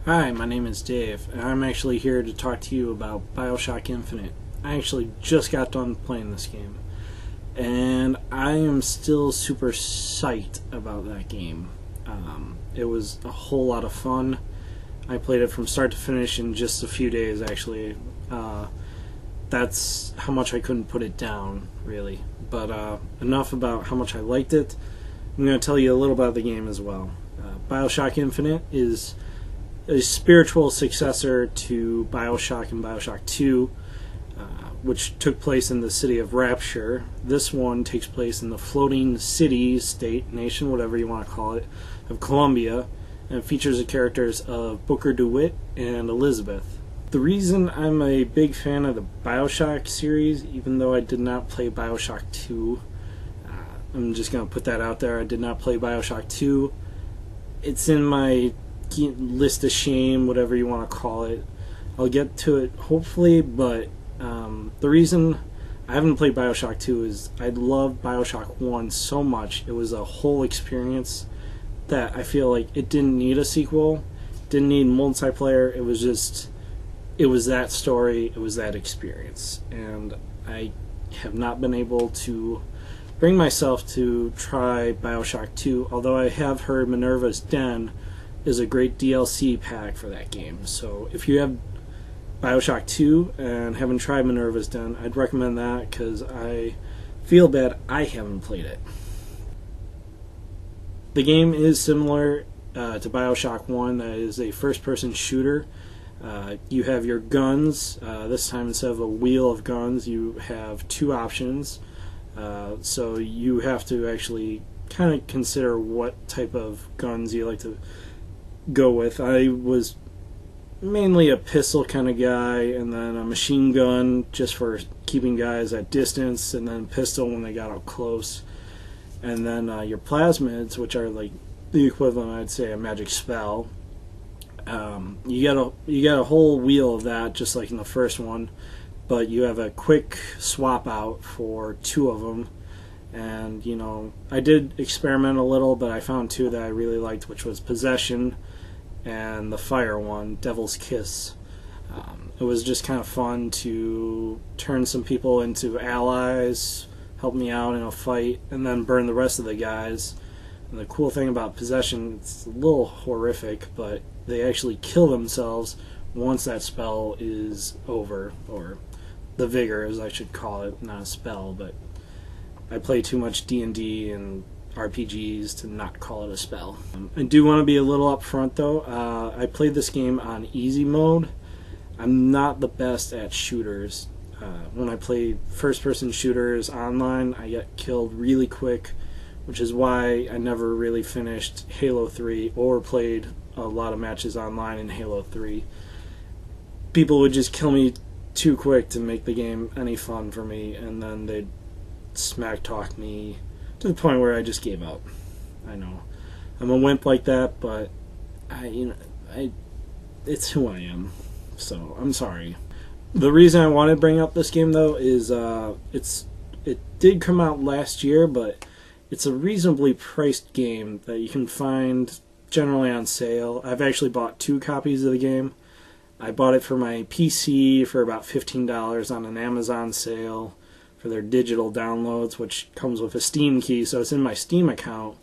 Hi, my name is Dave, and I'm actually here to talk to you about BioShock Infinite. I actually just got done playing this game, and I am still super psyched about that game. It was a whole lot of fun. I played it from start to finish in just a few days, actually. That's how much I couldn't put it down, really. But enough about how much I liked it. I'm going to tell you a little about the game as well. BioShock Infinite is a spiritual successor to BioShock and BioShock 2, which took place in the city of Rapture. This one takes place in the floating city, state, nation, whatever you want to call it, of Columbia, and it features the characters of Booker DeWitt and Elizabeth. The reason I'm a big fan of the BioShock series, even though I did not play BioShock 2, I'm just going to put that out there, I did not play BioShock 2. It's in my list of shame, whatever you want to call it. I'll get to it hopefully, but the reason I haven't played BioShock 2 is I loved BioShock 1 so much. It was a whole experience that I feel like it didn't need a sequel, didn't need multiplayer. It was that story, it was that experience, and I have not been able to bring myself to try BioShock 2, although I have heard Minerva's Den is a great DLC pack for that game. So if you have BioShock 2 and haven't tried Minerva's Den, I'd recommend that because I feel bad I haven't played it. The game is similar to BioShock 1. That is a first-person shooter. You have your guns. This time, instead of a wheel of guns, you have two options. So you have to actually kind of consider what type of guns you like to go with. I was mainly a pistol kind of guy, and then a machine gun just for keeping guys at distance, and then pistol when they got up close. And then your plasmids, which are like the equivalent, I'd say, a magic spell. You get a whole wheel of that, just like in the first one, but you have a quick swap out for two of them. And I did experiment a little, but I found two that I really liked, which was Possession and the fire one, Devil's Kiss. It was just kind of fun to turn some people into allies, help me out in a fight, and then burn the rest of the guys. And the cool thing about Possession, it's a little horrific, but they actually kill themselves once that spell is over, or the vigor, as I should call it, not a spell, but I play too much D&D and RPGs to not call it a spell. I do want to be a little upfront though. I played this game on easy mode. I'm not the best at shooters. When I play first-person shooters online, I get killed really quick, which is why I never really finished Halo 3 or played a lot of matches online in Halo 3. People would just kill me too quick to make the game any fun for me, and then they'd smack talk me to the point where I just gave up. I know I'm a wimp like that, but it's who I am, so I'm sorry. The reason I want to bring up this game though is it did come out last year, but it's a reasonably priced game that you can find generally on sale. I've actually bought 2 copies of the game. I bought it for my PC for about $15 on an Amazon sale for their digital downloads, which comes with a Steam key, so it's in my Steam account.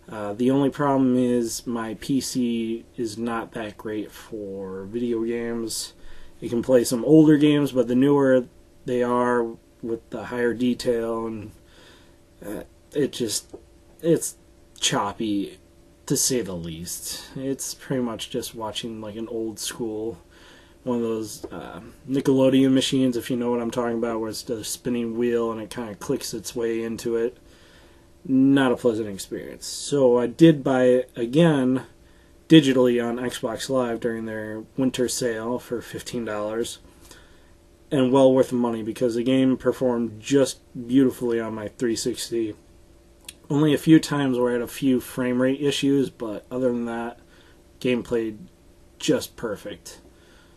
The only problem is my PC is not that great for video games. It can play some older games, but the newer they are with the higher detail, and it's choppy to say the least. It's pretty much just watching like an old school, one of those Nickelodeon machines, if you know what I'm talking about, where it's the spinning wheel and it kind of clicks its way into it. Not a pleasant experience. So I did buy it again digitally on Xbox Live during their winter sale for $15, and well worth the money because the game performed just beautifully on my 360. Only a few times where I had a few frame rate issues, but other than that, game played just perfect.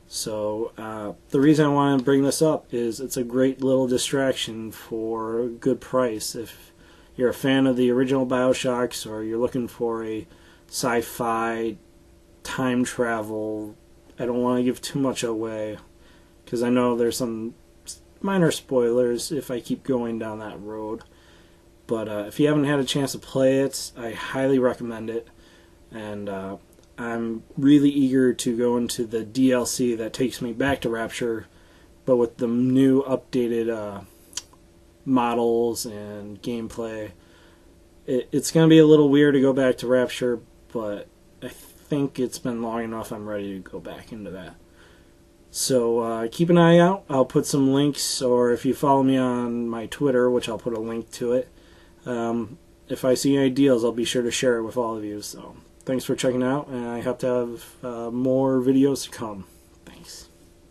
So the reason I want to bring this up is it's a great little distraction for a good price. If you're a fan of the original BioShocks, or you're looking for a sci-fi time travel. I don't want to give too much away because I know there's some minor spoilers if I keep going down that road. But if you haven't had a chance to play it, I highly recommend it. And I'm really eager to go into the DLC that takes me back to Rapture, but with the new updated models and gameplay. It's going to be a little weird to go back to Rapture, but I think it's been long enough I'm ready to go back into that. So keep an eye out. I'll put some links, or if you follow me on my Twitter, which I'll put a link to it, if I see any deals, I'll be sure to share it with all of you. So thanks for checking out, and I hope to have more videos to come. Thanks.